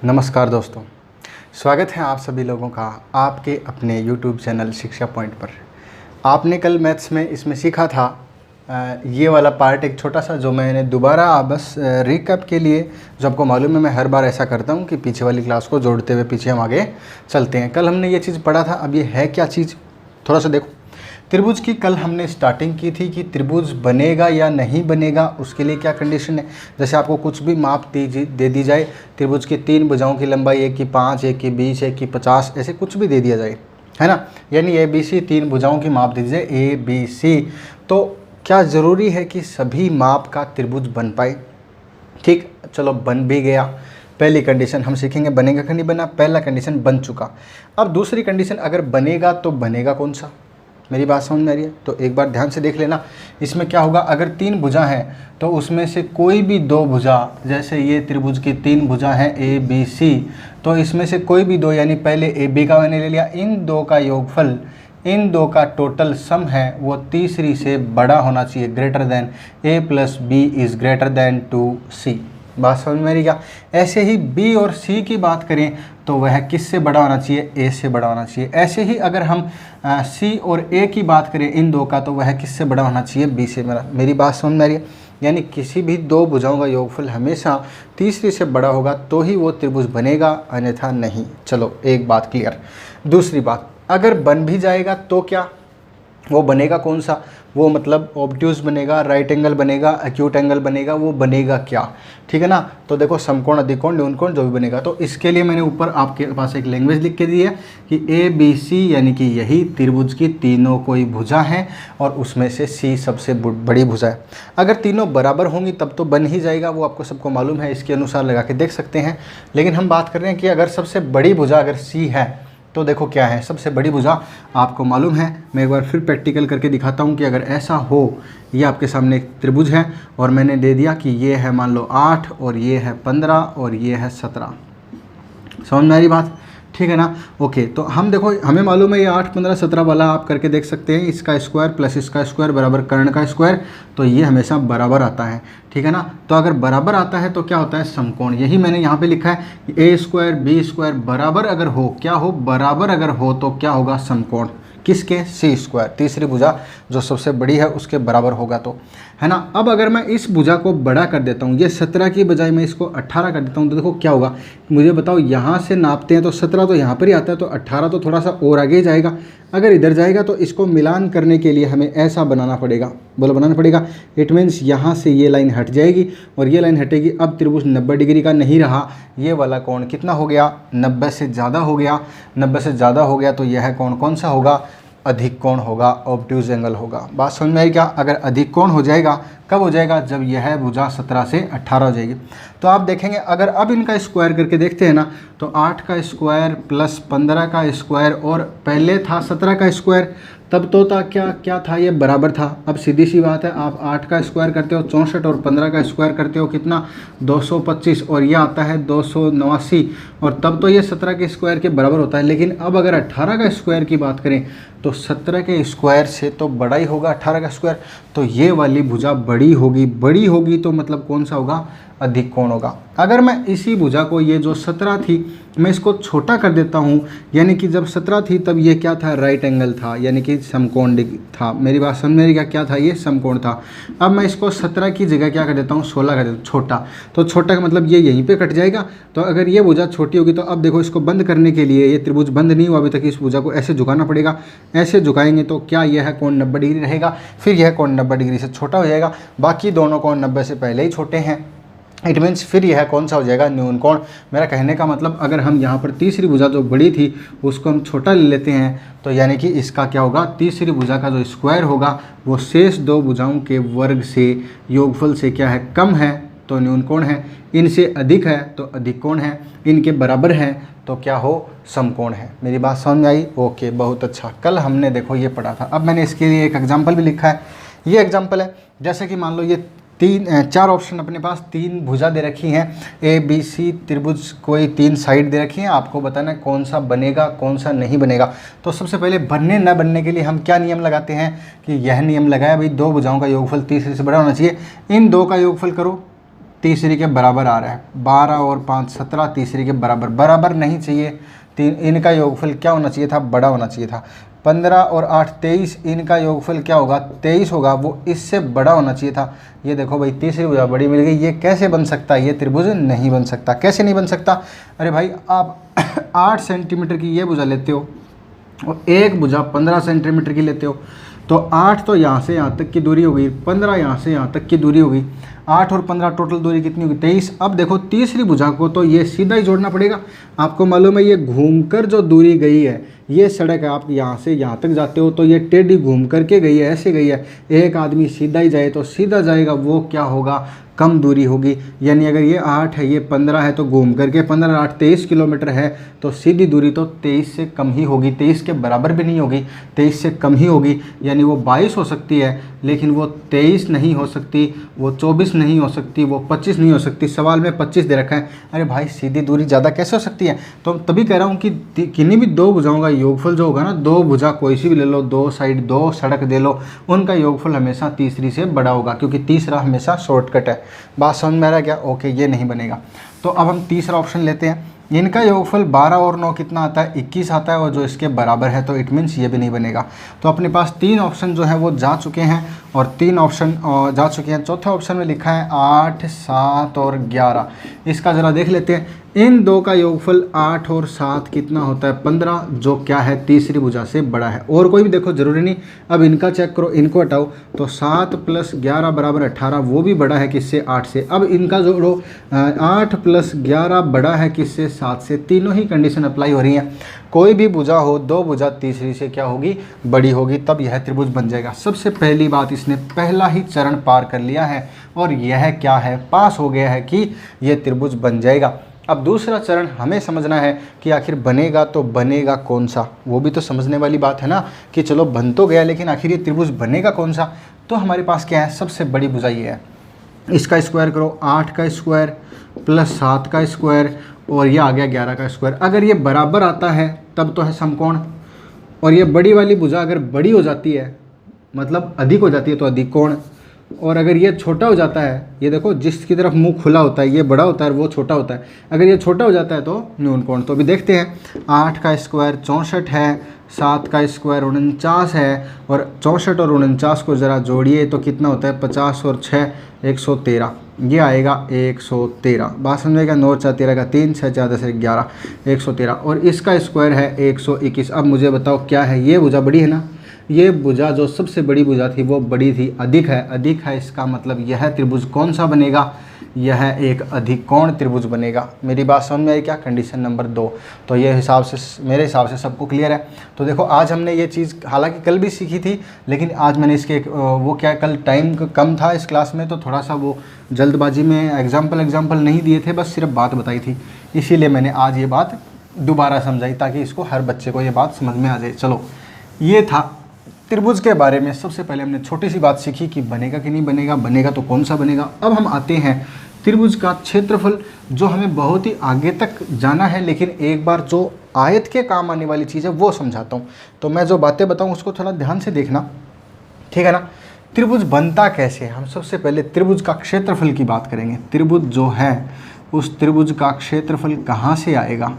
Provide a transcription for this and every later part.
नमस्कार दोस्तों, स्वागत है आप सभी लोगों का आपके अपने YouTube चैनल शिक्षा पॉइंट पर। आपने कल मैथ्स में इसमें सीखा था ये वाला पार्ट एक छोटा सा, जो मैंने दोबारा बस रिकैप के लिए, जो आपको मालूम है मैं हर बार ऐसा करता हूँ कि पीछे वाली क्लास को जोड़ते हुए पीछे हम आगे चलते हैं। कल हमने ये चीज़ पढ़ा था, अब ये है क्या चीज़ थोड़ा सा देखो। त्रिभुज की कल हमने स्टार्टिंग की थी कि त्रिभुज बनेगा या नहीं बनेगा, उसके लिए क्या कंडीशन है। जैसे आपको कुछ भी माप दे दी जाए, त्रिभुज की 3 भुजाओं की लंबाई, एक की 5, एक की 20, एक की 50, ऐसे कुछ भी दे दिया जाए, है ना, यानी ABC 3 भुजाओं की माप दे दी जाए ABC, तो क्या ज़रूरी है कि सभी माप का त्रिभुज बन पाए। ठीक, चलो बन भी गया। पहली कंडीशन हम सीखेंगे बनेगा कि नहीं बना। पहला कंडीशन बन चुका। अब दूसरी कंडीशन, अगर बनेगा तो बनेगा कौन सा। मेरी बात समझ में आ रही है? तो एक बार ध्यान से देख लेना। इसमें क्या होगा, अगर 3 भुजा हैं तो उसमें से कोई भी 2 भुजा, जैसे ये त्रिभुज की 3 भुजा हैं ABC, तो इसमें से कोई भी 2, यानी पहले AB का मैंने ले लिया, इन 2 का योगफल, इन 2 का टोटल सम है वो तीसरी से बड़ा होना चाहिए, greater than A + B is greater than 2C। बात समझ में आ रही क्या? ऐसे ही B और C की बात करें तो वह किससे बड़ा होना चाहिए, A से बड़ा होना चाहिए। ऐसे ही अगर हम C और A की बात करें इन 2 का, तो वह किससे बड़ा होना चाहिए, B से। मेरी बात समझ में आ रही है? यानी किसी भी 2 भुजाओं का योगफल हमेशा तीसरी से बड़ा होगा तो ही वो त्रिभुज बनेगा, अन्यथा नहीं। चलो एक बात क्लियर। दूसरी बात, अगर बन भी जाएगा तो क्या वो बनेगा कौन सा, वो मतलब ऑब्ट्यूज बनेगा, राइट एंगल बनेगा, एक्यूट एंगल बनेगा, वो बनेगा क्या, ठीक है ना। तो देखो समकोण, अधिकोण, न्यूनकोण जो भी बनेगा, तो इसके लिए मैंने ऊपर आपके पास एक लैंग्वेज लिख के दी है कि ABC यानी कि यही त्रिभुज की तीनों कोई भुजा है और उसमें से C सबसे बड़ी भुजा है। अगर तीनों बराबर होंगी तब तो बन ही जाएगा, वो आपको सबको मालूम है, इसके अनुसार लगा के देख सकते हैं। लेकिन हम बात कर रहे हैं कि अगर सबसे बड़ी भुजा अगर C है तो देखो क्या है, सबसे बड़ी भुजा आपको मालूम है। मैं एक बार फिर प्रैक्टिकल करके दिखाता हूँ कि अगर ऐसा हो, ये आपके सामने एक त्रिभुज है और मैंने दे दिया कि ये है मान लो 8 और ये है 15 और ये है 17। समझ में आ रही बात, ठीक है ना। ओके, तो हम देखो, हमें मालूम है ये 8, 15, 17 वाला आप करके देख सकते हैं, इसका स्क्वायर प्लस इसका स्क्वायर बराबर कर्ण का स्क्वायर, तो ये हमेशा बराबर आता है, ठीक है ना। तो अगर बराबर आता है तो क्या होता है, समकोण। यही मैंने यहाँ पे लिखा है कि A² B² बराबर अगर हो, क्या हो, बराबर अगर हो तो क्या होगा, समकोण। किसके, C², तीसरी भुजा जो सबसे बड़ी है उसके बराबर होगा तो, है ना। अब अगर मैं इस भुजा को बड़ा कर देता हूँ, ये 17 की बजाय मैं इसको 18 कर देता हूँ, तो देखो क्या होगा, मुझे बताओ। यहाँ से नापते हैं तो 17 तो यहाँ पर ही आता है, तो 18 तो थोड़ा सा और आगे जाएगा। अगर इधर जाएगा तो इसको मिलान करने के लिए हमें ऐसा बनाना पड़ेगा, बोलो बनाना पड़ेगा। इट मीन्स यहाँ से ये लाइन हट जाएगी और ये लाइन हटेगी। अब त्रिभुज 90 डिग्री का नहीं रहा, ये वाला कोण कितना हो गया, 90 से ज़्यादा हो गया। 90 से ज़्यादा हो गया तो यह कोण कौन सा होगा, अधिक कोण होगा, ऑब्ट्यूज एंगल होगा। बात समझ में आई क्या? अगर अधिक कोण हो जाएगा, कब हो जाएगा, जब यह भुजा 17 से 18 हो जाएगी। तो आप देखेंगे, अगर अब इनका स्क्वायर करके देखते हैं ना, तो 8 का स्क्वायर प्लस 15 का स्क्वायर और पहले था 17 का स्क्वायर, तब तो था क्या था, ये बराबर था। अब सीधी सी बात है, आप 8 का स्क्वायर करते हो 64 और 15 का स्क्वायर करते हो कितना, 225, और यह आता है 289, और तब तो ये 17 के स्क्वायर के बराबर होता है। लेकिन अब अगर 18 का स्क्वायर की बात करें तो 17 के स्क्वायर से तो बड़ा ही होगा 18 का स्क्वायर, तो ये वाली भुजा बड़ी होगी। बड़ी होगी तो मतलब कौन सा होगा, अधिक कोण होगा। अगर मैं इसी भुजा को, ये जो 17 थी, मैं इसको छोटा कर देता हूँ, यानी कि जब 17 थी तब ये क्या था, राइट एंगल था, यानी कि समकोण था। मेरी बात समझ में आ क्या था, ये समकोण था। अब मैं इसको 17 की जगह क्या कर देता हूँ, 16 कर देता हूँ, छोटा। तो छोटा का मतलब ये यहीं पे कट जाएगा। तो अगर ये भुजा छोटी होगी तो अब देखो, इसको बंद करने के लिए, ये त्रिभुज बंद नहीं हुआ अभी तक, इस भुजा को ऐसे झुकाना पड़ेगा। ऐसे झुकाएंगे तो क्या यह कोण 90 डिग्री रहेगा, फिर यह कोण 90 डिग्री से छोटा हो जाएगा। बाकी दोनों कोण 90 से पहले ही छोटे हैं। इट मीन्स फिर यह कौन सा हो जाएगा, न्यून कोण। मेरा कहने का मतलब, अगर हम यहाँ पर तीसरी भुजा जो बड़ी थी उसको हम छोटा ले लेते हैं, तो यानी कि इसका क्या होगा, तीसरी भुजा का जो स्क्वायर होगा वो शेष 2 भुजाओं के वर्ग से, योगफल से क्या है, कम है तो न्यून कोण है। इनसे अधिक है तो अधिक कोण है। इनके बराबर है तो क्या हो, समकोण है। मेरी बात समझ में आई? ओके, बहुत अच्छा। कल हमने देखो ये पढ़ा था। अब मैंने इसके लिए एक एग्जाम्पल भी लिखा है। ये एग्जाम्पल है, जैसे कि मान लो ये 4 ऑप्शन अपने पास, 3 भुजा दे रखी हैं, ABC त्रिभुज, कोई 3 साइड दे रखी हैं। आपको बताना है कौन सा बनेगा कौन सा नहीं बनेगा। तो सबसे पहले बनने न बनने के लिए हम क्या नियम लगाते हैं कि यह नियम लगाया भाई, 2 भुजाओं का योगफल तीसरे से बड़ा होना चाहिए। इन 2 का योगफल करो, तीसरी के बराबर आ रहा है। 12 और 5 17 तीसरी के बराबर, बराबर नहीं चाहिए। इनका योगफल क्या होना चाहिए था, बड़ा होना चाहिए था। 15 और 8 23, इनका योगफल क्या होगा, 23 होगा, वो इससे बड़ा होना चाहिए था। ये देखो भाई तीसरी भुजा बड़ी मिल गई। ये कैसे बन सकता है, ये त्रिभुज नहीं बन सकता। कैसे नहीं बन सकता, अरे भाई आप 8 सेंटीमीटर की ये भुजा लेते हो और एक भुजा 15 सेंटीमीटर की लेते हो, तो 8 तो यहाँ से यहाँ तक की दूरी हो गई, 15 यहाँ से यहाँ तक की दूरी हो गई, 8 और 15 टोटल दूरी कितनी होगी, 23। अब देखो तीसरी भुजा को तो ये सीधा ही जोड़ना पड़ेगा। आपको मालूम है ये घूमकर जो दूरी गई है, ये सड़क है, आप यहाँ से यहाँ तक जाते हो तो ये टेढ़ी घूम करके गई है, ऐसे गई है। एक आदमी सीधा ही जाए तो सीधा जाएगा, वो क्या होगा, कम दूरी होगी। यानी अगर ये 8 है, ये 15 है, तो घूम करके 15 8 23 किलोमीटर है, तो सीधी दूरी तो 23 से कम ही होगी। 23 के बराबर भी नहीं होगी, 23 से कम ही होगी। यानी वो 22 हो सकती है, लेकिन वो 23 नहीं हो सकती, वो 24 नहीं हो सकती, वो 25 नहीं हो सकती। सवाल में 25 दे रखा है। अरे भाई सीधी दूरी ज़्यादा कैसे हो सकती है। तो तभी कह रहा हूँ कि किन्हीं भी दो भुजाओं का योगफल जो होगा ना, दो भुजा कोई सी भी ले लो, दो साइड दो सड़क दे लो, उनका योगफल हमेशा तीसरी से बड़ा होगा, क्योंकि तीसरा हमेशा शॉर्टकट है। बात समझ में आ रहा है क्या? ओके, ये नहीं बनेगा। तो अब हम तीसरा ऑप्शन लेते हैं। इनका योगफल 12 और 9 कितना आता है, 21 आता है, और जो इसके बराबर है, तो इट मीन्स ये भी नहीं बनेगा। तो अपने पास 3 ऑप्शन जो है वो जा चुके हैं, और 3 ऑप्शन जा चुके हैं। चौथे ऑप्शन में लिखा है 8 7 और 11। इसका ज़रा देख लेते हैं। इन दो का योगफल 8 और 7 कितना होता है, 15, जो क्या है तीसरी भुजा से बड़ा है। और कोई भी देखो ज़रूरी नहीं। अब इनका चेक करो, इनको हटाओ, तो 7 + 11 बराबर 18, वो भी बड़ा है किससे, 8 से। अब इनका जोड़ो, 8 + 11 बड़ा है किससे, 7 से। तीनों ही कंडीशन अप्लाई हो रही हैं। कोई भी भुजा हो, दो भुजा तीसरी से क्या होगी, बड़ी होगी, तब यह त्रिभुज बन जाएगा। सबसे पहली बात, इसने पहला ही चरण पार कर लिया है, और यह क्या है, पास हो गया है कि यह त्रिभुज बन जाएगा। अब दूसरा चरण हमें समझना है कि आखिर बनेगा तो बनेगा कौन सा। वो भी तो समझने वाली बात है ना, कि चलो बन तो गया, लेकिन आखिर ये त्रिभुज बनेगा कौन सा। तो हमारे पास क्या है, सबसे बड़ी भुजा ये है। इसका स्क्वायर करो, 8 का स्क्वायर + 7 का स्क्वायर, और ये आ गया 11 का स्क्वायर। अगर ये बराबर आता है तब तो है समकोण, और ये बड़ी वाली भुजा अगर बड़ी हो जाती है, मतलब अधिक हो जाती है, तो अधिक कोण। और अगर ये छोटा हो जाता है, ये देखो जिसकी तरफ मुंह खुला होता है ये बड़ा होता है, वो छोटा होता है। अगर ये छोटा हो जाता है तो न्यून कोण। तो अभी देखते हैं, 8 का स्क्वायर 64 है, 7 का स्क्वायर 49 है, और 64 और 49 को ज़रा जोड़िए तो कितना होता है, 50 और 6 113। ये आएगा 113। बात समझेगा, 9 4 13 का 3, 6 4 10 11, 113। और इसका स्क्वायर है 121। अब मुझे बताओ क्या है, ये भुजा बड़ी है ना, ये भुजा जो सबसे बड़ी भुजा थी वो बड़ी थी, अधिक है। अधिक है इसका मतलब यह त्रिभुज कौन सा बनेगा, यह एक अधिक कोण त्रिभुज बनेगा। मेरी बात समझ में आई क्या? Condition number 2। तो ये हिसाब से, मेरे हिसाब से सबको क्लियर है। तो देखो आज हमने ये चीज़ हालांकि कल भी सीखी थी, लेकिन आज मैंने इसके वो क्या, कल टाइम कम था इस क्लास में, तो थोड़ा सा वो जल्दबाजी में एग्जाम्पल नहीं दिए थे, बस सिर्फ बात बताई थी। इसीलिए मैंने आज ये बात दोबारा समझाई, ताकि इसको हर बच्चे को ये बात समझ में आ जाए। चलो, ये था त्रिभुज के बारे में। सबसे पहले हमने छोटी सी बात सीखी कि बनेगा कि नहीं बनेगा, बनेगा तो कौन सा बनेगा। अब हम आते हैं त्रिभुज का क्षेत्रफल, जो हमें बहुत ही आगे तक जाना है, लेकिन एक बार जो आयत के काम आने वाली चीज़ है वो समझाता हूँ। तो मैं जो बातें बताऊँ उसको थोड़ा ध्यान से देखना, ठीक है ना। त्रिभुज बनता कैसे, हम सबसे पहले त्रिभुज का क्षेत्रफल की बात करेंगे। त्रिभुज जो है, उस त्रिभुज का क्षेत्रफल कहाँ से आएगा।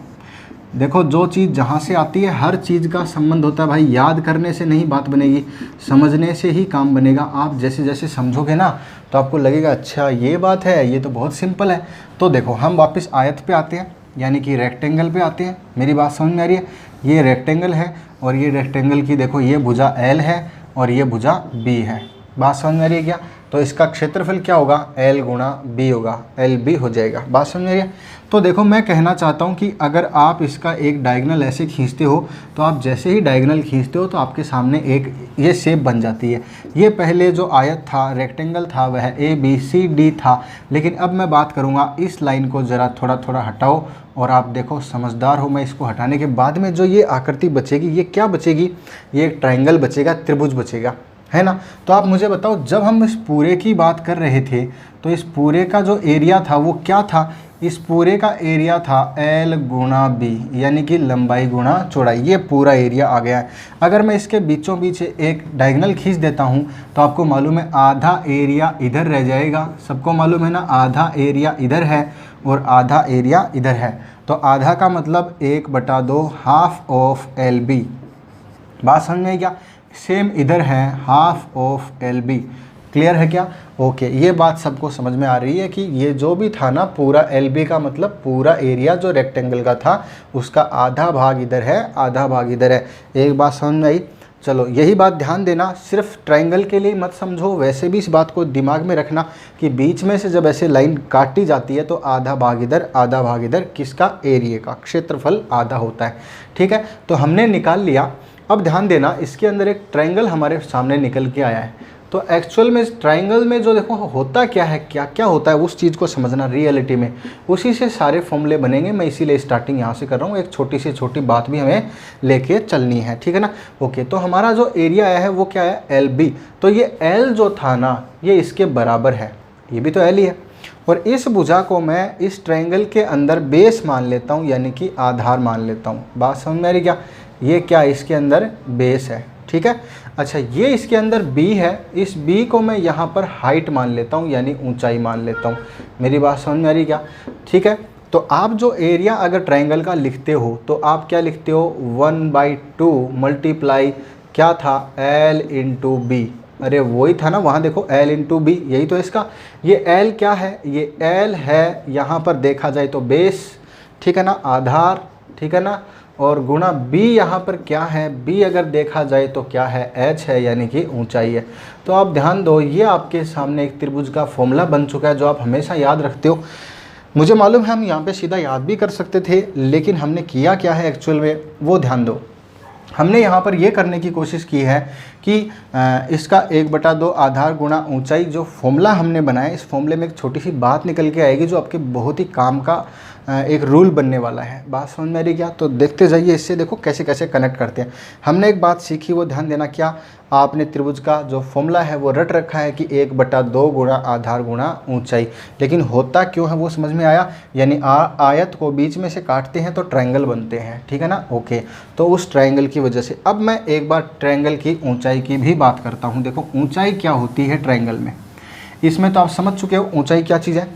देखो, जो चीज़ जहाँ से आती है, हर चीज़ का संबंध होता है भाई। याद करने से नहीं बात बनेगी, समझने से ही काम बनेगा। आप जैसे जैसे समझोगे ना, तो आपको लगेगा अच्छा ये बात है, ये तो बहुत सिंपल है। तो देखो, हम वापस आयत पे आते हैं, यानी कि रेक्टेंगल पे आते हैं। मेरी बात समझ में आ रही है? ये रेक्टेंगल है, और ये रेक्टेंगल की देखो ये भुजा L है, और ये भुजा B है। बात समझ में आ रही है क्या? तो इसका क्षेत्रफल क्या होगा, L × B होगा, LB हो जाएगा। बात समझ में आ रही है? तो देखो, मैं कहना चाहता हूँ कि अगर आप इसका एक डायगोनल ऐसे खींचते हो, तो आप जैसे ही डायगोनल खींचते हो तो आपके सामने एक ये शेप बन जाती है। ये पहले जो आयत था, रेक्टेंगल था, वह ABCD था। लेकिन अब मैं बात करूँगा, इस लाइन को ज़रा थोड़ा थोड़ा हटाओ, और आप देखो समझदार हो। मैं इसको हटाने के बाद में जो ये आकृति बचेगी, ये क्या बचेगी, ये एक ट्रायंगल बचेगा, त्रिभुज बचेगा, है ना। तो आप मुझे बताओ, जब हम इस पूरे की बात कर रहे थे, तो इस पूरे का जो एरिया था वो क्या था, इस पूरे का एरिया था L गुणा B, यानी कि लंबाई गुणा चौड़ाई, ये पूरा एरिया आ गया है। अगर मैं इसके बीचों बीच एक डायगोनल खींच देता हूँ तो आपको मालूम है आधा एरिया इधर रह जाएगा, सबको मालूम है ना, आधा एरिया इधर है और आधा एरिया इधर है। तो आधा का मतलब 1/2 हाफ ऑफ LB, बात समझ में आई क्या? सेम इधर है हाफ ऑफ LB, क्लियर है क्या? ओके, ये बात सबको समझ में आ रही है कि ये जो भी था ना पूरा LB का मतलब पूरा एरिया जो रेक्टेंगल का था उसका आधा भाग इधर है, आधा भाग इधर है। एक बात समझ में आई? चलो यही बात ध्यान देना, सिर्फ ट्रायंगल के लिए मत समझो, वैसे भी इस बात को दिमाग में रखना कि बीच में से जब ऐसे लाइन काटी जाती है तो आधा भाग इधर, आधा भाग इधर, किसका? एरिया का, क्षेत्रफल आधा होता है। ठीक है, तो हमने निकाल लिया। अब ध्यान देना, इसके अंदर एक ट्रायंगल हमारे सामने निकल के आया है। तो एक्चुअल में इस ट्रायंगल में जो देखो होता क्या है, क्या क्या होता है, उस चीज़ को समझना रियलिटी में, उसी से सारे फॉर्मूले बनेंगे। मैं इसीलिए स्टार्टिंग यहाँ से कर रहा हूँ, एक छोटी से छोटी बात भी हमें लेके चलनी है, ठीक है ना। ओके, तो हमारा जो एरिया आया है वो क्या है? LB। तो ये L जो था ना ये इसके बराबर है, ये भी तो L ही है। और इस भुजा को मैं इस ट्रायंगल के अंदर बेस मान लेता हूँ, यानी कि आधार मान लेता हूँ। बात समझ में आ रही क्या? ये क्या इसके अंदर बेस है, ठीक है। अच्छा, ये इसके अंदर B है, इस B को मैं यहाँ पर हाइट मान लेता हूँ, यानी ऊंचाई मान लेता हूँ। मेरी बात समझ में आ रही क्या? ठीक है, तो आप जो एरिया अगर ट्रायंगल का लिखते हो तो आप क्या लिखते हो? 1/2 मल्टीप्लाई क्या था? L into B। अरे वही था ना, वहाँ देखो L इंटू B, यही तो इसका। ये L क्या है? ये L है, यहाँ पर देखा जाए तो बेस, ठीक है ना, आधार, ठीक है ना। और गुणा B यहाँ पर क्या है? B अगर देखा जाए तो क्या है? H है, यानी कि ऊंचाई है। तो आप ध्यान दो, ये आपके सामने एक त्रिभुज का फॉर्मूला बन चुका है जो आप हमेशा याद रखते हो। मुझे मालूम है हम यहाँ पे सीधा याद भी कर सकते थे, लेकिन हमने किया क्या है एक्चुअल में वो ध्यान दो। हमने यहाँ पर ये करने की कोशिश की है कि इसका 1/2 आधार गुणा ऊंचाई, जो फॉर्मूला हमने बनाया, इस फॉर्मूले में एक छोटी सी बात निकल के आएगी जो आपके बहुत ही काम का एक रूल बनने वाला है। बात समझ में आ रही क्या? तो देखते जाइए, इससे देखो कैसे कैसे कनेक्ट करते हैं। हमने एक बात सीखी, वो ध्यान देना, क्या आपने त्रिभुज का जो फॉर्मूला है वो रट रखा है कि 1/2 गुणा आधार गुणा ऊंचाई, लेकिन होता क्यों है वो समझ में आया? यानी आयत को बीच में से काटते हैं तो ट्रायंगल बनते हैं, ठीक है ना। ओके, तो उस ट्रायंगल की वजह से अब मैं एक बार ट्रायंगल की ऊंचाई की भी बात करता हूँ। देखो ऊंचाई क्या होती है ट्रायंगल में, इसमें तो आप समझ चुके हो ऊंचाई क्या चीज़ है।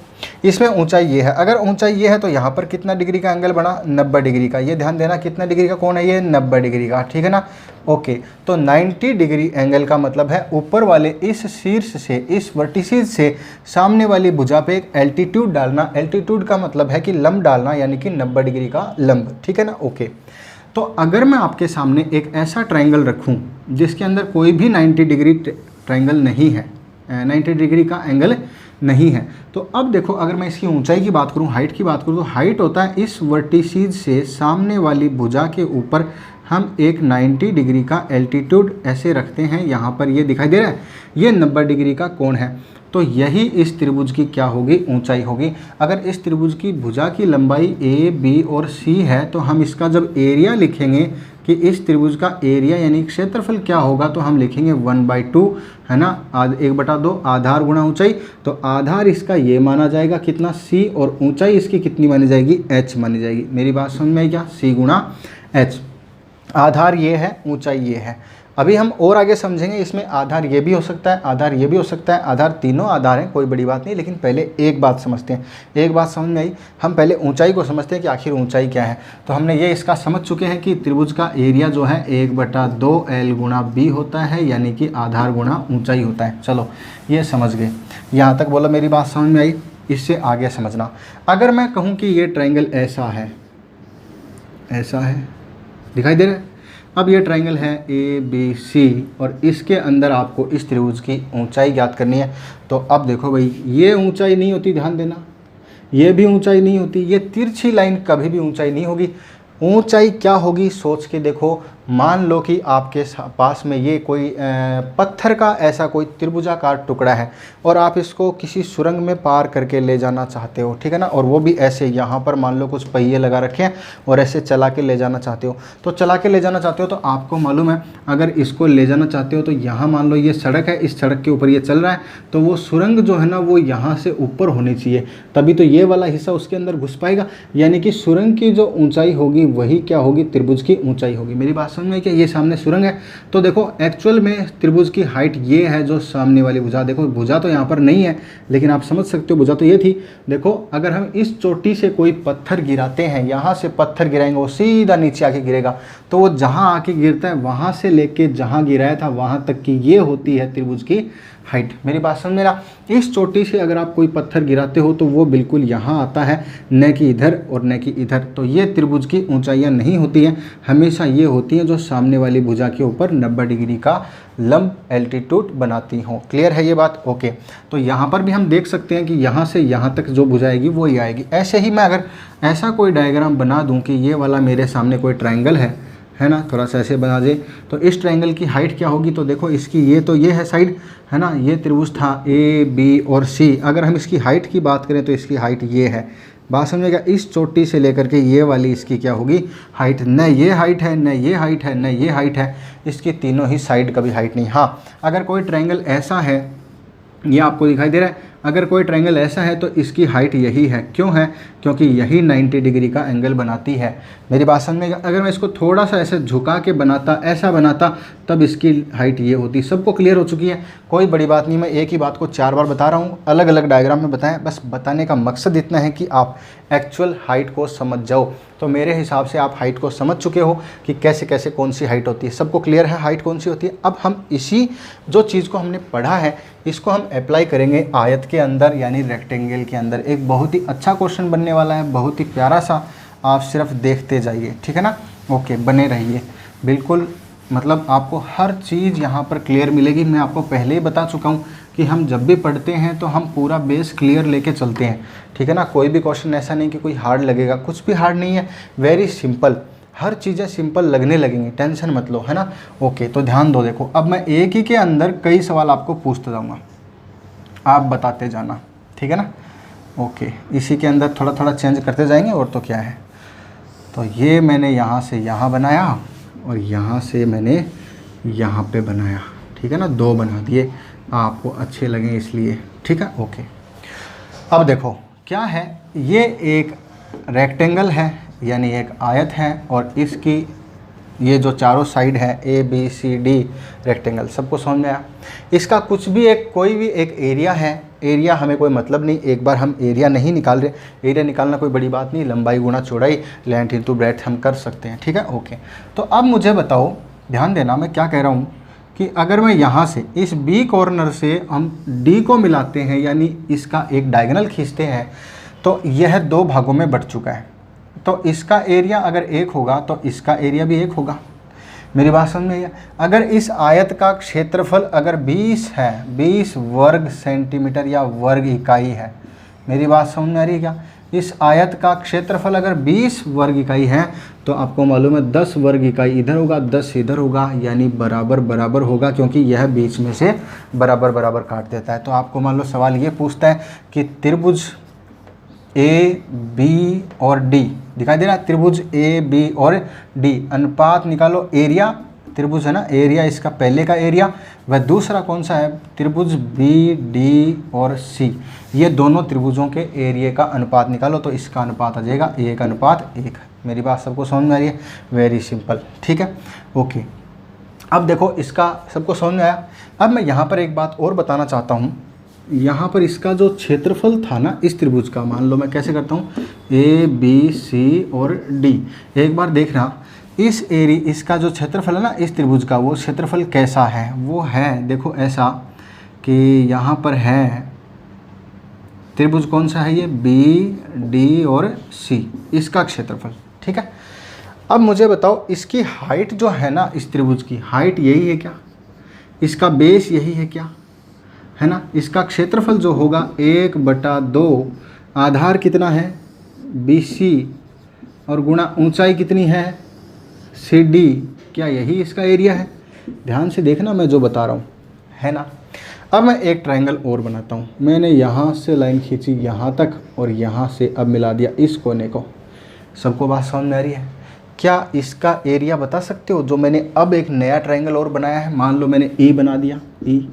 इसमें ऊंचाई ये है, अगर ऊंचाई ये है तो यहाँ पर कितना डिग्री का एंगल बना? 90 डिग्री का। ये ध्यान देना, कितना डिग्री का कोण है ये? 90 डिग्री का, ठीक है ना। ओके, तो 90 डिग्री एंगल का मतलब है ऊपर वाले इस शीर्ष से, इस वर्टिसिस से सामने वाली भुजा पे एक एल्टीट्यूड डालना। एल्टीट्यूड का मतलब है कि लंब डालना, यानी कि 90 डिग्री का लंब, ठीक है ना। ओके, तो अगर मैं आपके सामने एक ऐसा ट्रायंगल रखूं जिसके अंदर कोई भी 90 डिग्री ट्रायंगल नहीं है, 90 डिग्री का एंगल नहीं है, तो अब देखो अगर मैं इसकी ऊंचाई की बात करूं, हाइट की बात करूं, तो हाइट होता है इस वर्टिसिस से सामने वाली भुजा के ऊपर हम एक 90 डिग्री का एल्टीट्यूड ऐसे रखते हैं। यहाँ पर ये दिखाई दे रहा है, ये 90 डिग्री का कोण है। तो यही इस त्रिभुज की क्या होगी? ऊंचाई होगी। अगर इस त्रिभुज की भुजा की लंबाई A, B और C है तो हम इसका जब एरिया लिखेंगे कि इस त्रिभुज का एरिया यानी क्षेत्रफल क्या होगा, तो हम लिखेंगे 1/2, है ना, 1/2 आधार गुणा ऊंचाई। तो आधार इसका ये माना जाएगा कितना? C, और ऊंचाई इसकी कितनी मानी जाएगी? H मानी जाएगी। मेरी बात समझ में आई क्या? C गुणा H। आधार ये है, ऊंचाई ये है। अभी हम और आगे समझेंगे, इसमें आधार ये भी हो सकता है, आधार ये भी हो सकता है, आधार तीनों आधार हैं, कोई बड़ी बात नहीं। लेकिन पहले एक बात समझते हैं, एक बात समझ में आई, हम पहले ऊंचाई को समझते हैं कि आखिर ऊंचाई क्या है। तो हमने ये इसका समझ चुके हैं कि त्रिभुज का एरिया जो है 1/2 L गुणा B होता है, यानी कि आधार गुणा ऊंचाई होता है। चलो ये समझ गए, यहाँ तक बोलो मेरी बात समझ में आई। इससे आगे समझना, अगर मैं कहूँ कि ये ट्रायंगल ऐसा है, ऐसा है, दिखाई दे रहा है। अब ये ट्रायंगल है ABC और इसके अंदर आपको इस त्रिभुज की ऊंचाई ज्ञात करनी है। तो अब देखो भाई, ये ऊंचाई नहीं होती, ध्यान देना, ये भी ऊंचाई नहीं होती, ये तिरछी लाइन कभी भी ऊंचाई नहीं होगी। ऊंचाई क्या होगी सोच के देखो, मान लो कि आपके पास में ये कोई पत्थर का ऐसा कोई त्रिभुजाकार टुकड़ा है और आप इसको किसी सुरंग में पार करके ले जाना चाहते हो, ठीक है ना, और वो भी ऐसे यहाँ पर मान लो कुछ पहिए लगा रखे हैं और ऐसे चला के ले जाना चाहते हो। तो चला के ले जाना चाहते हो तो आपको मालूम है अगर इसको ले जाना चाहते हो तो यहाँ मान लो ये सड़क है, इस सड़क के ऊपर ये चल रहा है, तो वो सुरंग जो है ना वो यहाँ से ऊपर होनी चाहिए, तभी तो ये वाला हिस्सा उसके अंदर घुस पाएगा। यानी कि सुरंग की जो ऊंचाई होगी वही क्या होगी, त्रिभुज की ऊंचाई होगी। मेरी बात समझ में, कि ये सामने सुरंग है तो देखो एक्चुअल में त्रिभुज की हाइट ये है, जो सामने वाली भुजा, देखो भुजा तो यहाँ पर नहीं है लेकिन आप समझ सकते हो भुजा तो ये थी। देखो अगर हम इस चोटी से कोई पत्थर गिराते हैं, यहाँ से पत्थर गिराएंगे वो सीधा नीचे आके गिरेगा, तो वो जहाँ आके गिरता है वहाँ से लेके जहाँ गिराया था वहाँ तक की ये होती है त्रिभुज की हाइट। मेरी बात समझ मेरा, इस चोटी से अगर आप कोई पत्थर गिराते हो तो वो बिल्कुल यहाँ आता है, न कि इधर और न कि इधर। तो ये त्रिभुज की ऊंचाइयाँ नहीं होती हैं, हमेशा ये होती हैं जो सामने वाली भुजा के ऊपर 90 डिग्री का लंब एल्टीट्यूड बनाती हों। क्लियर है ये बात? ओके। तो यहाँ पर भी हम देख सकते हैं कि यहाँ से यहाँ तक जो भुजा आएगी वो ही आएगी। ऐसे ही मैं अगर ऐसा कोई डायग्राम बना दूँ कि ये वाला मेरे सामने कोई ट्रायंगल है ना, थोड़ा सा ऐसे बना दे, तो इस ट्रायंगल की हाइट क्या होगी, तो देखो इसकी ये तो ये है साइड, है ना, ये त्रिभुज था ए बी और सी। अगर हम इसकी हाइट की बात करें तो इसकी हाइट ये है। बात समझेगा, इस चोटी से लेकर के ये वाली इसकी क्या होगी हाइट, न ये हाइट है, न ये हाइट है, न ये हाइट है, इसकी तीनों ही साइड का भी हाइट नहीं। हाँ, अगर कोई ट्रायंगल ऐसा है, ये आपको दिखाई दे रहा है, अगर कोई ट्रायंगल ऐसा है तो इसकी हाइट यही है। क्यों है? क्योंकि यही 90 डिग्री का एंगल बनाती है। मेरी बात समझ में? अगर मैं इसको थोड़ा सा ऐसे झुका के बनाता, ऐसा बनाता, तब इसकी हाइट ये होती। सबको क्लियर हो चुकी है? कोई बड़ी बात नहीं, मैं एक ही बात को 4 बार बता रहा हूँ, अलग अलग डायग्राम में बताएं। बस बताने का मकसद इतना है कि आप एक्चुअल हाइट को समझ जाओ। तो मेरे हिसाब से आप हाइट को समझ चुके हो कि कैसे कैसे कौन सी हाइट होती है। सबको क्लियर है हाइट कौन सी होती है? अब हम इसी जो चीज़ को हमने पढ़ा है इसको हम अप्लाई करेंगे आयत के अंदर, यानी रेक्टेंगल के अंदर। एक बहुत ही अच्छा क्वेश्चन बनने वाला है, बहुत ही प्यारा सा, आप सिर्फ देखते जाइए, ठीक है ना। ओके, बने रहिए बिल्कुल, मतलब आपको हर चीज़ यहाँ पर क्लियर मिलेगी। मैं आपको पहले ही बता चुका हूँ कि हम जब भी पढ़ते हैं तो हम पूरा बेस क्लियर लेके चलते हैं, ठीक है ना। कोई भी क्वेश्चन ऐसा नहीं कि कोई हार्ड लगेगा, कुछ भी हार्ड नहीं है, वेरी सिंपल, हर चीज़ें सिंपल लगने लगेंगी, टेंशन मत लो, है ना। ओके, तो ध्यान दो। देखो अब मैं एक ही के अंदर कई सवाल आपको पूछते जाऊँगा, आप बताते जाना, ठीक है ना। ओके, इसी के अंदर थोड़ा थोड़ा चेंज करते जाएंगे, और तो क्या है। तो ये मैंने यहाँ से यहाँ बनाया और यहाँ से मैंने यहाँ पे बनाया, ठीक है ना, 2 बना दिए, आपको अच्छे लगे इसलिए, ठीक है। ओके, अब देखो क्या है, ये एक रेक्टेंगल है, यानी एक आयत है, और इसकी ये जो चारों साइड है A B C D rectangle, सबको समझ में आया। इसका कुछ भी एक कोई भी एक एरिया है, एरिया हमें कोई मतलब नहीं, एक बार हम एरिया नहीं निकाल रहे, एरिया निकालना कोई बड़ी बात नहीं, लंबाई गुणा चौड़ाई, लेंथ इंटू ब्रेड्थ हम कर सकते हैं, ठीक है। ओके, तो अब मुझे बताओ, ध्यान देना मैं क्या कह रहा हूँ, कि अगर मैं यहाँ से इस बी कॉर्नर से हम डी को मिलाते हैं, यानी इसका एक डायगोनल खींचते हैं, तो यह 2 भागों में बट चुका है। तो इसका एरिया अगर 1 होगा तो इसका एरिया भी 1 होगा। मेरी बात समझ में आई? अगर इस आयत का क्षेत्रफल अगर 20 है, 20 वर्ग सेंटीमीटर या वर्ग इकाई है, मेरी बात समझ में आ रही है क्या? इस आयत का क्षेत्रफल अगर 20 वर्ग इकाई है तो आपको मालूम है 10 वर्ग इकाई इधर होगा, 10 इधर होगा, यानी बराबर बराबर होगा, क्योंकि यह बीच में से बराबर बराबर काट देता है। तो आपको मान लो सवाल ये पूछता है कि त्रिभुज ए बी और डी दिखाई दे रहा है, त्रिभुज ए बी और डी, अनुपात निकालो, एरिया त्रिभुज है ना, एरिया इसका पहले का एरिया, वह दूसरा कौन सा है, त्रिभुज बी डी और सी, ये दोनों त्रिभुजों के एरिया का अनुपात निकालो, तो इसका अनुपात आ जाएगा 1:1। मेरी बात सबको समझ में आ रही है? वेरी सिंपल, ठीक है। ओके, अब देखो इसका सबको समझ में आया। अब मैं यहाँ पर एक बात और बताना चाहता हूँ, यहाँ पर इसका जो क्षेत्रफल था ना इस त्रिभुज का, मान लो मैं कैसे करता हूँ, ए बी सी और डी, एक बार देखना इस इसका जो क्षेत्रफल है ना इस त्रिभुज का, वो क्षेत्रफल कैसा है, वो है देखो ऐसा कि यहाँ पर है त्रिभुज कौन सा है, ये बी डी और सी, इसका क्षेत्रफल, ठीक है। अब मुझे बताओ इसकी हाइट जो है ना, इस त्रिभुज की हाइट यही है क्या, इसका बेस यही है क्या, है ना। इसका क्षेत्रफल जो होगा 1/2, आधार कितना है BC और गुणा ऊंचाई कितनी है CD क्या यही इसका एरिया है? ध्यान से देखना मैं जो बता रहा हूँ, है ना। अब मैं एक ट्रायंगल और बनाता हूँ। मैंने यहाँ से लाइन खींची यहाँ तक और यहाँ से अब मिला दिया इस कोने को। सबको बात समझ में आ रही है? क्या इसका एरिया बता सकते हो? जो मैंने अब एक नया ट्रायंगल और बनाया है, मान लो मैंने ई बना दिया, ई,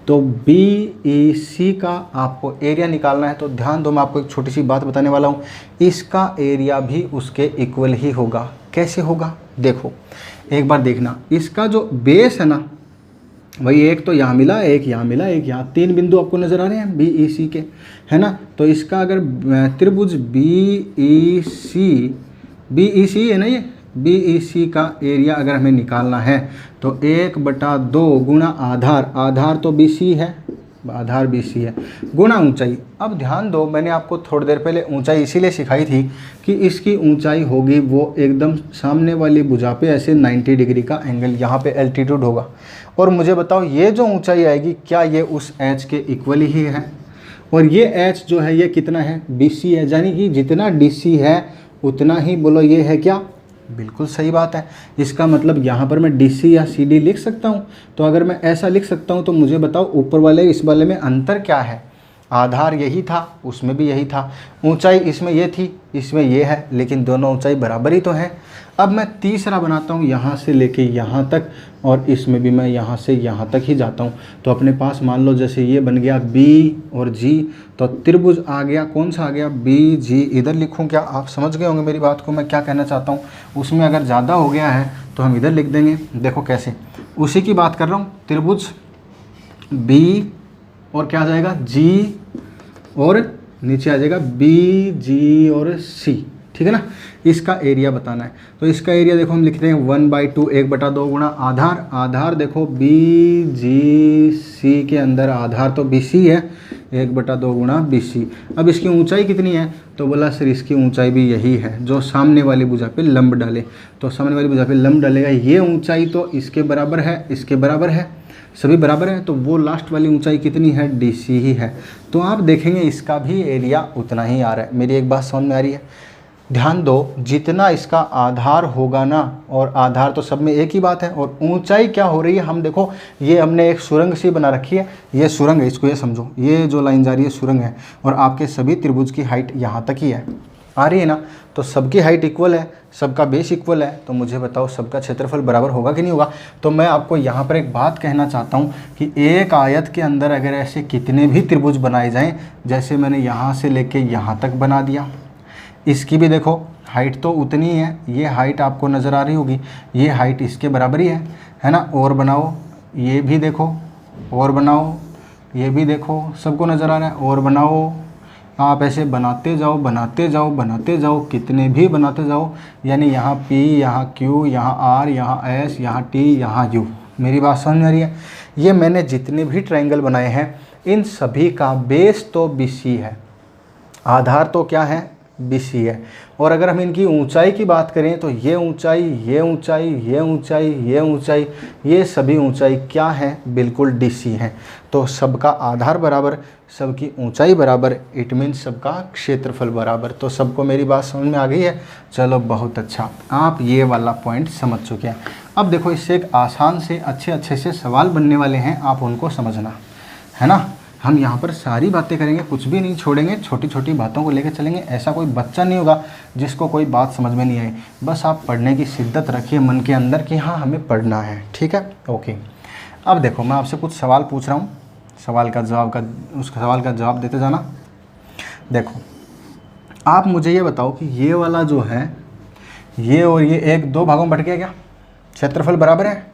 तो BEC का आपको एरिया निकालना है। तो ध्यान दो, मैं आपको एक छोटी सी बात बताने वाला हूँ, इसका एरिया भी उसके इक्वल ही होगा। कैसे होगा? देखो एक बार देखना, इसका जो बेस है ना, वही एक तो यहाँ मिला, एक यहाँ मिला, एक यहाँ, 3 बिंदु आपको नज़र आ रहे हैं BEC के, है ना। तो इसका अगर त्रिभुज BEC है ना, ये BEC का एरिया अगर हमें निकालना है तो 1/2 गुणा आधार, आधार तो BC है, आधार BC है, गुणा ऊंचाई। अब ध्यान दो, मैंने आपको थोड़ी देर पहले ऊंचाई इसीलिए सिखाई थी कि इसकी ऊंचाई होगी वो एकदम सामने वाली भुजा पे ऐसे 90 डिग्री का एंगल, यहाँ पे एल्टीट्यूड होगा। और मुझे बताओ ये जो ऊंचाई आएगी क्या ये उस एच के इक्वल ही है? और ये एच जो है ये कितना है? BC है, यानी कि जितना DC है उतना ही बोलो ये है क्या? बिल्कुल सही बात है। इसका मतलब यहाँ पर मैं DC या CD लिख सकता हूँ। तो अगर मैं ऐसा लिख सकता हूँ तो मुझे बताओ ऊपर वाले इस वाले में अंतर क्या है? आधार यही था, उसमें भी यही था, ऊंचाई इसमें ये थी, इसमें ये है, लेकिन दोनों ऊंचाई बराबर ही तो है। अब मैं तीसरा बनाता हूँ यहाँ से लेके यहाँ तक, और इसमें भी मैं यहाँ से यहाँ तक ही जाता हूँ। तो अपने पास मान लो जैसे ये बन गया B और G, तो त्रिभुज आ गया, कौन सा आ गया? BG। इधर लिखूँ क्या? आप समझ गए होंगे मेरी बात को, मैं क्या कहना चाहता हूँ। उसमें अगर ज़्यादा हो गया है तो हम इधर लिख देंगे। देखो कैसे, उसी की बात कर रहा हूँ। त्रिभुज B और क्या आ जाएगा? G, और नीचे आ जाएगा BG और C, ठीक है ना। इसका एरिया बताना है। तो इसका एरिया देखो हम लिखते हैं 1/2, 1/2 गुणा आधार, आधार देखो BGC के अंदर आधार तो BC है, 1/2 गुणा BC। अब इसकी ऊंचाई कितनी है? तो बोला सर इसकी ऊंचाई भी यही है जो सामने वाली भुजा पे लंब डाले। तो सामने वाली भुजा पे लंब डालेगा, ये ऊंचाई तो इसके बराबर है, इसके बराबर है, सभी बराबर है, तो वो लास्ट वाली ऊंचाई कितनी है? DC ही है। तो आप देखेंगे इसका भी एरिया उतना ही आ रहा है। मेरी एक बात समझ में आ रही है? ध्यान दो, जितना इसका आधार होगा ना, और आधार तो सब में एक ही बात है, और ऊंचाई क्या हो रही है हम देखो, ये हमने एक सुरंग सी बना रखी है, ये सुरंग है, इसको ये समझो, ये जो लाइन जा रही है सुरंग है, और आपके सभी त्रिभुज की हाइट यहाँ तक ही है, आ रही है ना। तो सबकी हाइट इक्वल है, सबका बेस इक्वल है, तो मुझे बताओ सबका क्षेत्रफल बराबर होगा कि नहीं होगा? तो मैं आपको यहाँ पर एक बात कहना चाहता हूँ कि एक आयत के अंदर अगर ऐसे कितने भी त्रिभुज बनाए जाएं, जैसे मैंने यहाँ से लेके यहाँ तक बना दिया, इसकी भी देखो हाइट तो उतनी है, ये हाइट आपको नज़र आ रही होगी, ये हाइट इसके बराबर ही है ना। और बनाओ, ये भी देखो, और बनाओ, ये भी देखो, सबको नज़र आ रहा है, और बनाओ। आप ऐसे बनाते जाओ, बनाते जाओ, बनाते जाओ, कितने भी बनाते जाओ, यानी यहाँ P, यहाँ Q, यहाँ R, यहाँ S, यहाँ T, यहाँ U। मेरी बात समझ में आ रही है? ये मैंने जितने भी ट्रायंगल बनाए हैं इन सभी का बेस तो BC है, आधार तो क्या है? BC है। और अगर हम इनकी ऊंचाई की बात करें तो ये ऊंचाई, ये ऊंचाई, ये ऊंचाई, ये ऊंचाई, ये सभी ऊंचाई क्या है? बिल्कुल DC है। तो सबका आधार बराबर, सबकी ऊंचाई बराबर, इट मीन सबका क्षेत्रफल बराबर। तो सबको मेरी बात समझ में आ गई है? चलो बहुत अच्छा, आप ये वाला पॉइंट समझ चुके हैं। अब देखो इससे एक आसान से अच्छे से सवाल बनने वाले हैं, आप उनको समझना, है ना। हम यहाँ पर सारी बातें करेंगे, कुछ भी नहीं छोड़ेंगे, छोटी छोटी बातों को लेकर चलेंगे। ऐसा कोई बच्चा नहीं होगा जिसको कोई बात समझ में नहीं आई। बस आप पढ़ने की शिद्दत रखिए मन के अंदर कि हाँ हमें पढ़ना है, ठीक है, ओके। अब देखो मैं आपसे कुछ सवाल पूछ रहा हूँ, उस सवाल का जवाब देते जाना। देखो आप मुझे ये बताओ कि ये वाला जो है, ये और ये एक दो भागों में बट गया क्या? क्षेत्रफल बराबर है।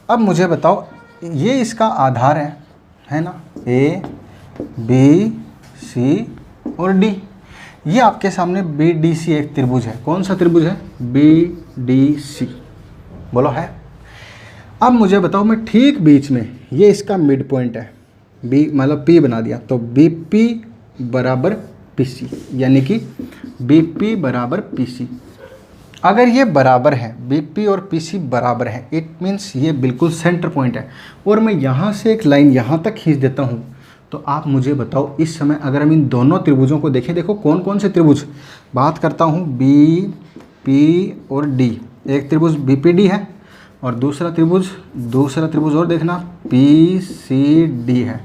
अब मुझे बताओ ये इसका आधार है ना, A, B, C और D। ये आपके सामने BDC एक त्रिभुज है। कौन सा त्रिभुज है? BDC, बोलो है। अब मुझे बताओ मैं ठीक बीच में, ये इसका मिड पॉइंट है, B मतलब P बना दिया, तो BP बराबर PC, यानी कि BP बराबर PC। अगर ये बराबर है, BP और PC बराबर है, इट मीन्स ये बिल्कुल सेंटर पॉइंट है। और मैं यहाँ से एक लाइन यहाँ तक खींच देता हूँ, तो आप मुझे बताओ इस समय अगर हम इन दोनों त्रिभुजों को देखें, देखो कौन कौन से त्रिभुज बात करता हूँ, B, P और D। एक त्रिभुज BPD है, और दूसरा त्रिभुज और देखना PCD है।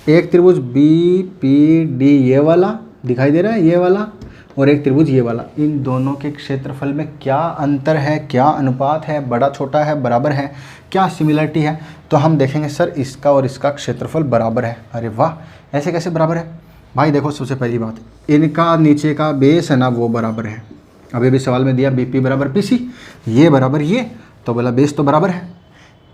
एक त्रिभुज BPD ये वाला दिखाई दे रहा है, ये वाला, और एक त्रिभुज ये वाला। इन दोनों के क्षेत्रफल में क्या अंतर है, क्या अनुपात है, बड़ा छोटा है, बराबर है, क्या सिमिलरिटी है? तो हम देखेंगे सर इसका और इसका क्षेत्रफल बराबर है। अरे वाह, ऐसे कैसे बराबर है भाई? देखो सबसे पहली बात, इनका नीचे का बेस है ना वो बराबर है। अभी भी सवाल में दिया BP बराबर PC, ये बराबर ये, तो बोला बेस तो बराबर है।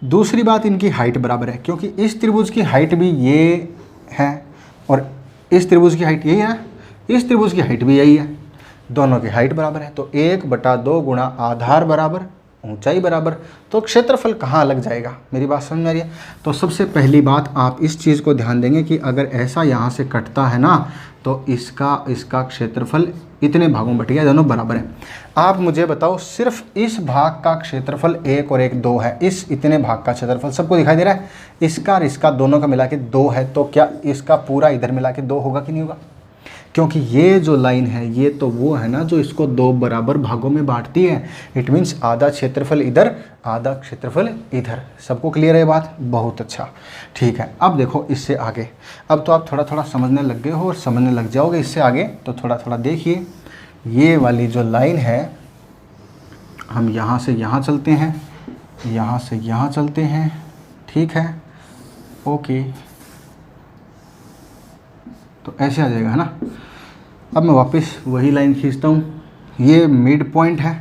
दूसरी बात, इनकी हाइट बराबर है, क्योंकि इस त्रिभुज की हाइट भी ये है और इस त्रिभुज की हाइट यही है, इस त्रिभुज की हाइट भी यही है, दोनों की हाइट बराबर है। तो 1/2 गुणा आधार बराबर ऊंचाई बराबर, तो क्षेत्रफल कहाँ लग जाएगा? मेरी बात समझ में आ रही है? तो सबसे पहली बात आप इस चीज़ को ध्यान देंगे कि अगर ऐसा यहाँ से कटता है ना, तो इसका क्षेत्रफल इतने भागों में बट गया, दोनों बराबर है। आप मुझे बताओ, सिर्फ इस भाग का क्षेत्रफल 1 और 1 2 है, इस इतने भाग का क्षेत्रफल सबको दिखाई दे रहा है, इसका और इसका दोनों का मिला के 2 है, तो क्या इसका पूरा इधर मिला के 2 होगा कि नहीं होगा? क्योंकि ये जो लाइन है ये तो वो है ना जो इसको 2 बराबर भागों में बांटती है। इट मीन्स आधा क्षेत्रफल इधर, आधा क्षेत्रफल इधर। सबको क्लियर है बात? बहुत अच्छा, ठीक है। अब देखो इससे आगे, अब तो आप थोड़ा थोड़ा समझने लग गए हो और समझने लग जाओगे इससे आगे, तो थोड़ा थोड़ा देखिए। ये वाली जो लाइन है, हम यहाँ से यहाँ चलते हैं, यहाँ से यहाँ चलते हैं, ठीक है, ओके, तो ऐसे आ जाएगा, है ना। अब मैं वापस वही लाइन खींचता हूँ, ये मिड पॉइंट है,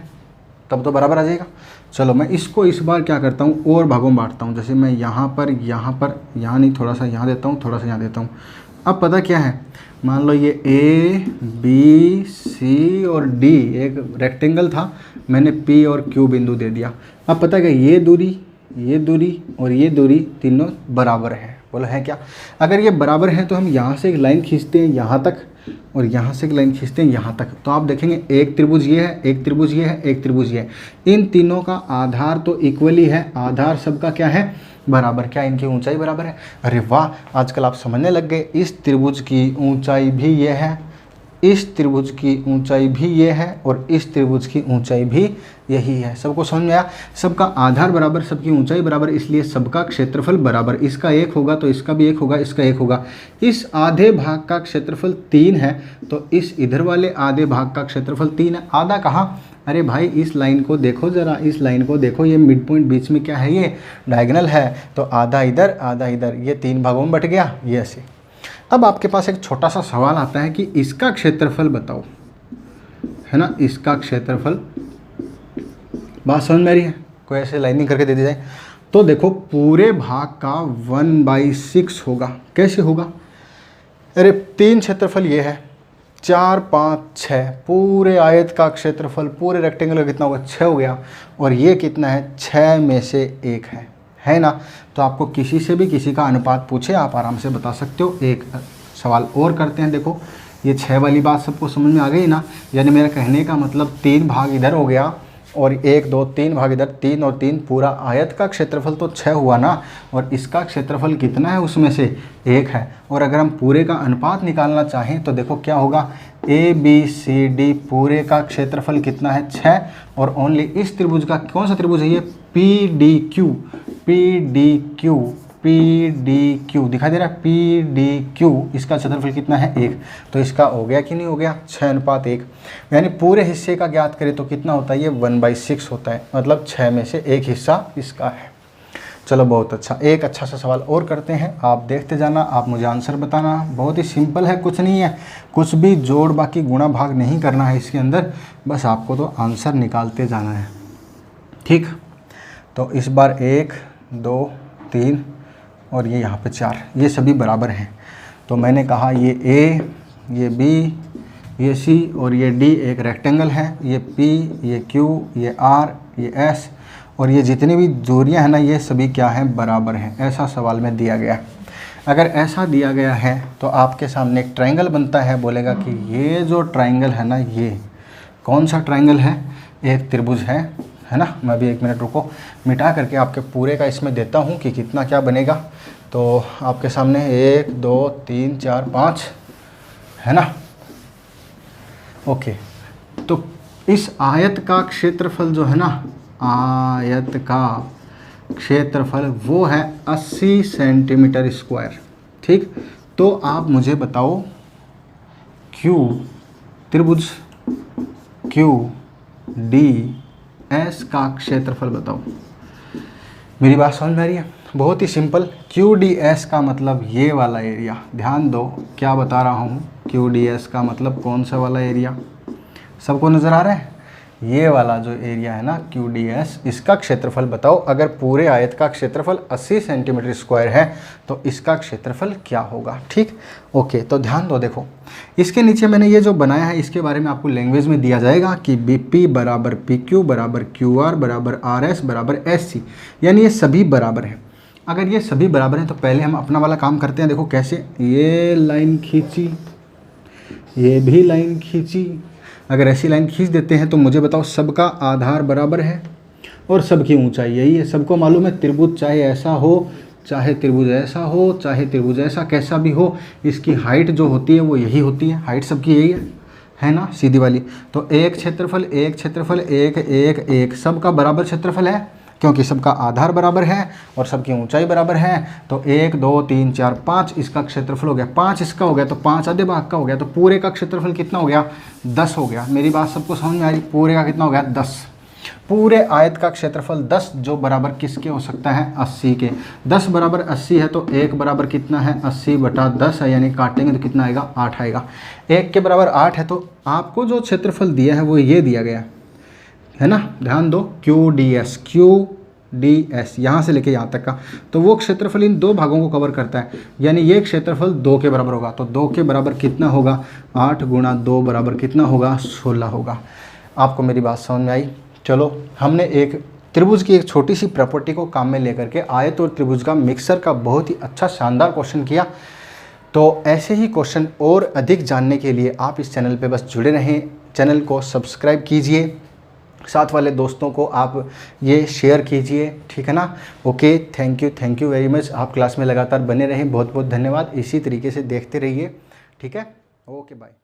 तब तो बराबर आ जाएगा। चलो मैं इसको इस बार क्या करता हूँ, और भागों में बांटता हूँ। जैसे मैं यहाँ पर यहाँ नहीं, थोड़ा सा यहाँ देता हूँ, थोड़ा सा यहाँ देता हूँ। अब पता क्या है, मान लो ये A B C और D एक रेक्टेंगल था, मैंने P और Q बिंदु दे दिया। अब पता क्या, ये दूरी और ये दूरी तीनों बराबर है। बोला है क्या? अगर ये बराबर है तो हम यहाँ से एक लाइन खींचते हैं यहाँ तक, और यहाँ से एक लाइन खींचते हैं यहाँ तक, तो आप देखेंगे एक त्रिभुज ये है, एक त्रिभुज ये है, एक त्रिभुज ये है। इन तीनों का आधार तो इक्वली है, आधार सबका क्या है? बराबर। क्या इनकी ऊंचाई बराबर है? अरे वाह, आजकल आप समझने लग गए। इस त्रिभुज की ऊंचाई भी ये है, इस त्रिभुज की ऊंचाई भी ये है, और इस त्रिभुज की ऊंचाई भी यही है। सबको समझ में आया? सबका आधार बराबर, सबकी ऊंचाई बराबर, इसलिए सबका क्षेत्रफल बराबर। इसका 1 होगा तो इसका भी 1 होगा, इसका 1 होगा। इस आधे भाग का क्षेत्रफल 3 है, तो इस इधर वाले आधे भाग का क्षेत्रफल 3 है। आधा कहाँ? अरे भाई इस लाइन को देखो ज़रा, इस लाइन को देखो, ये मिड पॉइंट बीच में क्या है? ये डायगोनल है, तो आधा इधर आधा इधर, ये 3 भागों में बट गया, ये ऐसे। अब आपके पास एक छोटा सा सवाल आता है कि इसका क्षेत्रफल बताओ, है ना, इसका क्षेत्रफल। बात समझ में आ रही है? कोई ऐसे लाइनिंग करके दे दी जाए तो देखो, पूरे भाग का 1/6 होगा। कैसे होगा? अरे 3 क्षेत्रफल ये है, 4 5 6, पूरे आयत का क्षेत्रफल पूरे रेक्टेंगल का कितना होगा? 6 हो गया। और ये कितना है? 6 में से 1 है ना। तो आपको किसी से भी किसी का अनुपात पूछे आप आराम से बता सकते हो। एक सवाल और करते हैं। देखो ये 6 वाली बात सबको समझ में आ गई ना? यानी मेरा कहने का मतलब 3 भाग इधर हो गया और 1 2 3 भाग इधर, 3 और 3, पूरा आयत का क्षेत्रफल तो 6 हुआ ना। और इसका क्षेत्रफल कितना है? उसमें से 1 है। और अगर हम पूरे का अनुपात निकालना चाहें तो देखो क्या होगा, ABCD पूरे का क्षेत्रफल कितना है? 6। और ओनली इस त्रिभुज का, कौन सा त्रिभुज है ये? PDQ दिखाई दे रहा है? PDQ, इसका क्षेत्रफल कितना है? 1। तो इसका हो गया कि नहीं हो गया? 6:1। यानी पूरे हिस्से का ज्ञात करें तो कितना होता है? ये 1/6 होता है, मतलब 6 में से 1 हिस्सा इसका है। चलो बहुत अच्छा। एक अच्छा सा सवाल और करते हैं, आप देखते जाना, आप मुझे आंसर बताना। बहुत ही सिंपल है, कुछ नहीं है, कुछ भी जोड़ बाकी गुणा भाग नहीं करना है इसके अंदर, बस आपको तो आंसर निकालते जाना है। ठीक, तो इस बार 1 2 3 और ये यहाँ पे 4, ये सभी बराबर हैं। तो मैंने कहा ये A, ये B, ये C और ये D एक रेक्टेंगल है, ये P, ये Q, ये R, ये S और ये जितनी भी दूरियां हैं ना, ये सभी क्या हैं? बराबर हैं। ऐसा सवाल में दिया गया। अगर ऐसा दिया गया है तो आपके सामने एक ट्रायंगल बनता है, बोलेगा कि ये जो ट्रायंगल है ना, ये कौन सा ट्रायंगल है? एक त्रिभुज है ना। मैं भी 1 मिनट रुको, मिटा करके आपके पूरे का इसमें देता हूँ कि कितना क्या बनेगा। तो आपके सामने 1 2 3 4 5 है ना। ओके, तो इस आयत का क्षेत्रफल जो है ना, आयत का क्षेत्रफल वो है 80 सेंटीमीटर स्क्वायर। ठीक, तो आप मुझे बताओ क्यू त्रिभुज QDS का क्षेत्रफल बताओ। मेरी बात समझ में आ रही है? बहुत ही सिंपल। QDS का मतलब ये वाला एरिया, ध्यान दो क्या बता रहा हूँ। QDS का मतलब कौन सा वाला एरिया, सबको नज़र आ रहा है? ये वाला जो एरिया है ना QDS, इसका क्षेत्रफल बताओ। अगर पूरे आयत का क्षेत्रफल 80 सेंटीमीटर स्क्वायर है तो इसका क्षेत्रफल क्या होगा। ठीक, ओके, तो ध्यान दो, देखो इसके नीचे मैंने ये जो बनाया है इसके बारे में आपको लैंग्वेज में दिया जाएगा कि BP बराबर PQ बराबर QR बराबर RS बराबर SC, यानी ये सभी बराबर हैं। अगर ये सभी बराबर हैं तो पहले हम अपना वाला काम करते हैं। देखो कैसे, ये लाइन खींची, ये भी लाइन खींची। अगर ऐसी लाइन खींच देते हैं तो मुझे बताओ सबका आधार बराबर है और सबकी ऊंचाई यही है। सबको मालूम है त्रिभुज चाहे ऐसा हो, चाहे त्रिभुज ऐसा हो, चाहे त्रिभुज ऐसा कैसा भी हो, इसकी हाइट जो होती है वो यही होती है। हाइट सबकी यही है ना, सीधी वाली। तो एक क्षेत्रफल एक क्षेत्रफल एक एक एक, सबका बराबर क्षेत्रफल है क्योंकि सबका आधार बराबर है और सबकी ऊंचाई बराबर है। तो 1 2 3 4 5 इसका क्षेत्रफल हो गया, 5 इसका हो गया, तो 5 आधे भाग का हो गया। तो पूरे का क्षेत्रफल कितना हो गया? 10 हो गया। मेरी बात सबको समझ में आ रही? पूरे का कितना हो गया? 10। पूरे आयत का क्षेत्रफल 10 जो बराबर किसके हो सकता है? 80 के। 10 बराबर 80 है तो 1 बराबर कितना है? 80 बटा 10 है, यानी काटेंगे तो कितना आएगा? 8 आएगा। 1 के बराबर 8 है तो आपको जो क्षेत्रफल दिया है वो ये दिया गया है ना। ध्यान दो, QDS यहाँ से लेके यहाँ तक का, तो वो क्षेत्रफल इन दो भागों को कवर करता है, यानी ये क्षेत्रफल 2 के बराबर होगा। तो 2 के बराबर कितना होगा? 8 गुणा 2 बराबर कितना होगा? 16 होगा। आपको मेरी बात समझ में आई? चलो, हमने एक त्रिभुज की एक छोटी सी प्रॉपर्टी को काम में लेकर के आयत और त्रिभुज का मिक्सर का बहुत ही अच्छा शानदार क्वेश्चन किया। तो ऐसे ही क्वेश्चन और अधिक जानने के लिए आप इस चैनल पे बस जुड़े रहें, चैनल को सब्सक्राइब कीजिए, साथ वाले दोस्तों को आप ये शेयर कीजिए, ठीक है ना। Okay, thank you very much. आप क्लास में लगातार बने रहें, बहुत बहुत धन्यवाद। इसी तरीके से देखते रहिए, ठीक है। Okay, bye.